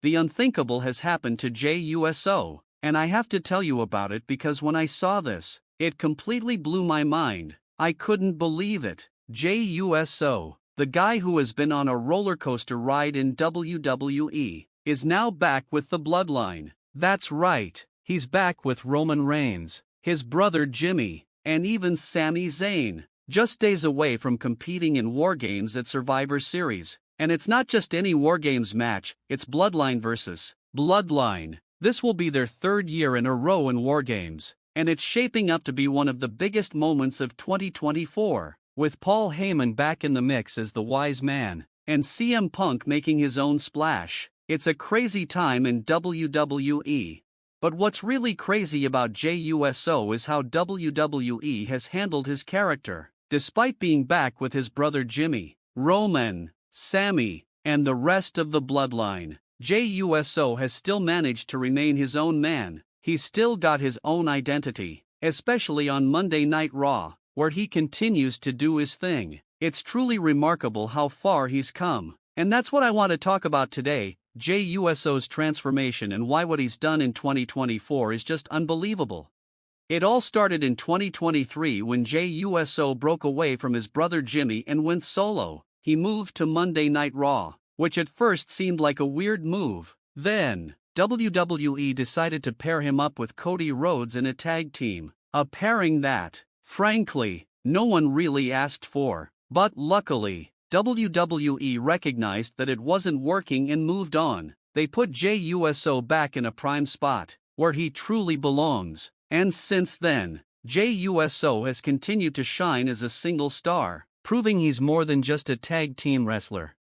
the unthinkable has happened to Jey USO, and I have to tell you about it because when I saw this, it completely blew my mind. I couldn't believe it. Jey USO, the guy who has been on a roller coaster ride in WWE, is now back with the Bloodline. That's right, he's back with Roman Reigns, his brother Jimmy, and even Sami Zayn, just days away from competing in War Games at Survivor Series. And it's not just any War Games match, it's Bloodline versus Bloodline. This will be their third year in a row in War Games, and it's shaping up to be one of the biggest moments of 2024, with Paul Heyman back in the mix as the wise man, and CM Punk making his own splash. It's a crazy time in WWE. But what's really crazy about Jey USO is how WWE has handled his character. Despite being back with his brother Jimmy, Roman, Sami, and the rest of the Bloodline, Jey USO has still managed to remain his own man. He's still got his own identity, especially on Monday Night Raw, where he continues to do his thing. It's truly remarkable how far he's come. And that's what I want to talk about today, Jey USO's transformation and why what he's done in 2024 is just unbelievable. It all started in 2023 when Jey USO broke away from his brother Jimmy and went solo. He moved to Monday Night Raw, which at first seemed like a weird move. Then, WWE decided to pair him up with Cody Rhodes in a tag team, a pairing that, frankly, no one really asked for. But luckily, WWE recognized that it wasn't working and moved on. They put Jey USO back in a prime spot, where he truly belongs. And since then, Jey USO has continued to shine as a single star, proving he's more than just a tag team wrestler.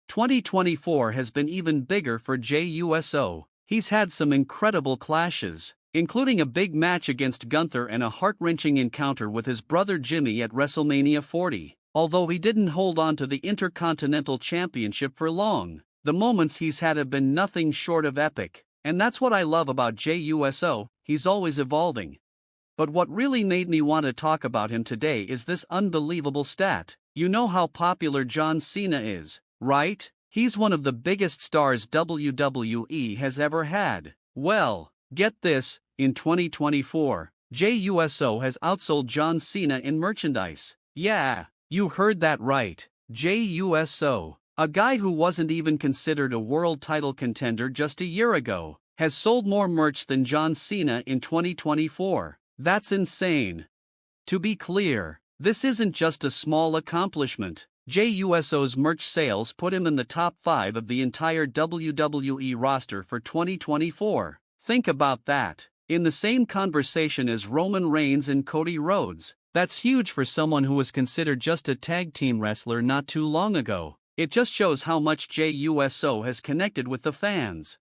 2024 has been even bigger for Jey USO. He's had some incredible clashes, including a big match against Gunther and a heart-wrenching encounter with his brother Jimmy at WrestleMania 40. Although he didn't hold on to the Intercontinental Championship for long, the moments he's had have been nothing short of epic. And that's what I love about Jey USO, he's always evolving. But what really made me want to talk about him today is this unbelievable stat. You know how popular John Cena is, right? He's one of the biggest stars WWE has ever had. Well, get this, in 2024, Jey USO has outsold John Cena in merchandise. Yeah, you heard that right. Jey USO, a guy who wasn't even considered a world title contender just a year ago, has sold more merch than John Cena in 2024. That's insane. To be clear, this isn't just a small accomplishment. Jey USO's merch sales put him in the top 5 of the entire WWE roster for 2024. Think about that. In the same conversation as Roman Reigns and Cody Rhodes. That's huge for someone who was considered just a tag team wrestler not too long ago. It just shows how much Jey USO has connected with the fans.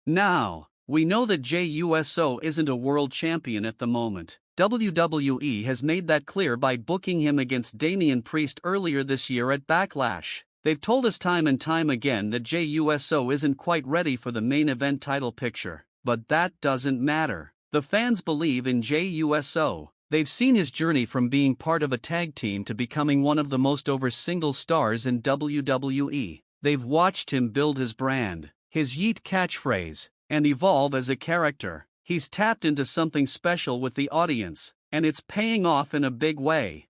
Now, we know that Jey USO isn't a world champion at the moment. WWE has made that clear by booking him against Damian Priest earlier this year at Backlash. They've told us time and time again that Jey USO isn't quite ready for the main event title picture. But that doesn't matter. The fans believe in Jey USO. They've seen his journey from being part of a tag team to becoming one of the most over single stars in WWE. They've watched him build his brand, his Yeet catchphrase, and evolve as a character. He's tapped into something special with the audience, and it's paying off in a big way.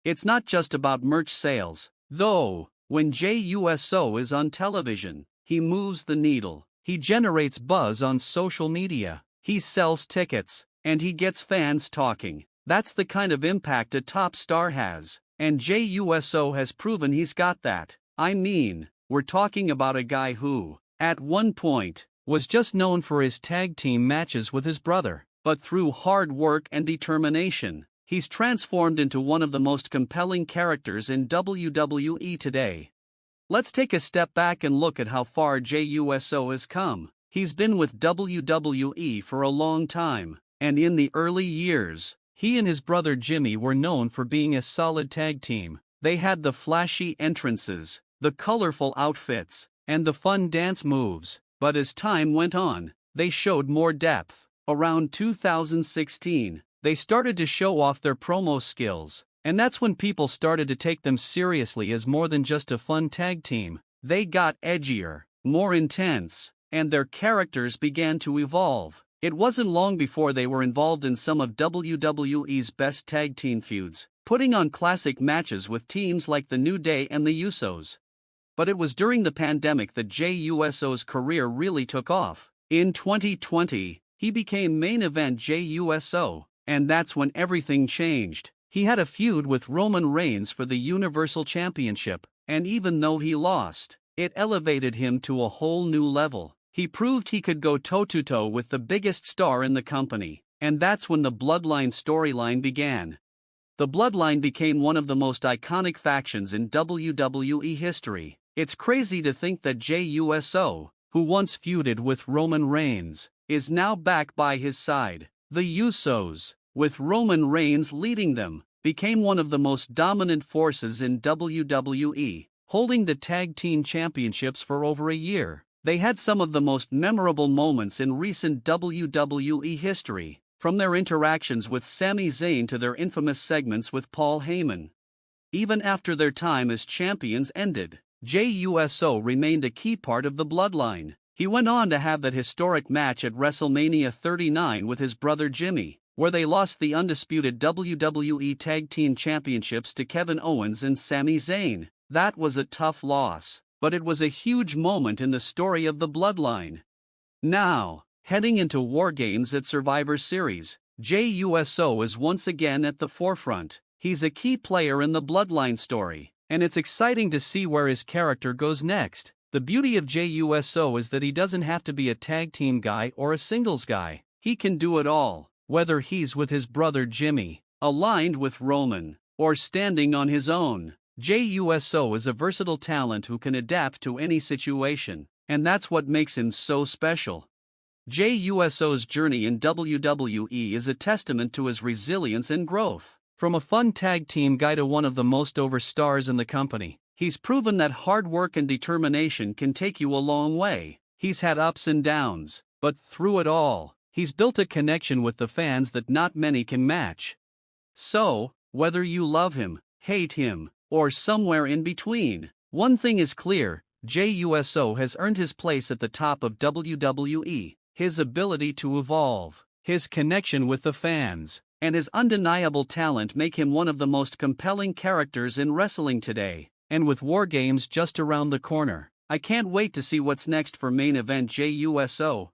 It's not just about merch sales, though. When Jey USO is on television, he moves the needle. He generates buzz on social media. He sells tickets, and he gets fans talking. That's the kind of impact a top star has, and Jey USO has proven he's got that. I mean, we're talking about a guy who, at one point, was just known for his tag team matches with his brother, but through hard work and determination, he's transformed into one of the most compelling characters in WWE today. Let's take a step back and look at how far Jey USO has come. He's been with WWE for a long time, and in the early years, he and his brother Jimmy were known for being a solid tag team. They had the flashy entrances, the colorful outfits, and the fun dance moves. But as time went on, they showed more depth. Around 2016, they started to show off their promo skills, and that's when people started to take them seriously as more than just a fun tag team. They got edgier, more intense, and their characters began to evolve. It wasn't long before they were involved in some of WWE's best tag team feuds, putting on classic matches with teams like the New Day and the Usos. But it was during the pandemic that Jey USO's career really took off. In 2020, he became main event Jey USO, and that's when everything changed. He had a feud with Roman Reigns for the Universal Championship, and even though he lost, it elevated him to a whole new level. He proved he could go toe-to-toe with the biggest star in the company, and that's when the Bloodline storyline began. The Bloodline became one of the most iconic factions in WWE history. It's crazy to think that Jey USO, who once feuded with Roman Reigns, is now back by his side. The Usos, with Roman Reigns leading them, became one of the most dominant forces in WWE, holding the tag team championships for over a year. They had some of the most memorable moments in recent WWE history, from their interactions with Sami Zayn to their infamous segments with Paul Heyman. Even after their time as champions ended, Jey USO remained a key part of the Bloodline. He went on to have that historic match at WrestleMania 39 with his brother Jimmy, where they lost the undisputed WWE Tag Team Championships to Kevin Owens and Sami Zayn. That was a tough loss, but it was a huge moment in the story of the Bloodline. Now, heading into War Games at Survivor Series, Jey USO is once again at the forefront. He's a key player in the Bloodline story, and it's exciting to see where his character goes next. The beauty of Jey USO is that he doesn't have to be a tag team guy or a singles guy. He can do it all, whether he's with his brother Jimmy, aligned with Roman, or standing on his own. Jey USO is a versatile talent who can adapt to any situation, and that's what makes him so special. Jey USO's journey in WWE is a testament to his resilience and growth. From a fun tag team guy to one of the most over stars in the company, he's proven that hard work and determination can take you a long way. He's had ups and downs, but through it all, he's built a connection with the fans that not many can match. So, whether you love him, hate him, or somewhere in between, one thing is clear: Jey USO has earned his place at the top of WWE. His ability to evolve, his connection with the fans, and his undeniable talent make him one of the most compelling characters in wrestling today. And with War Games just around the corner, I can't wait to see what's next for main event Jey USO.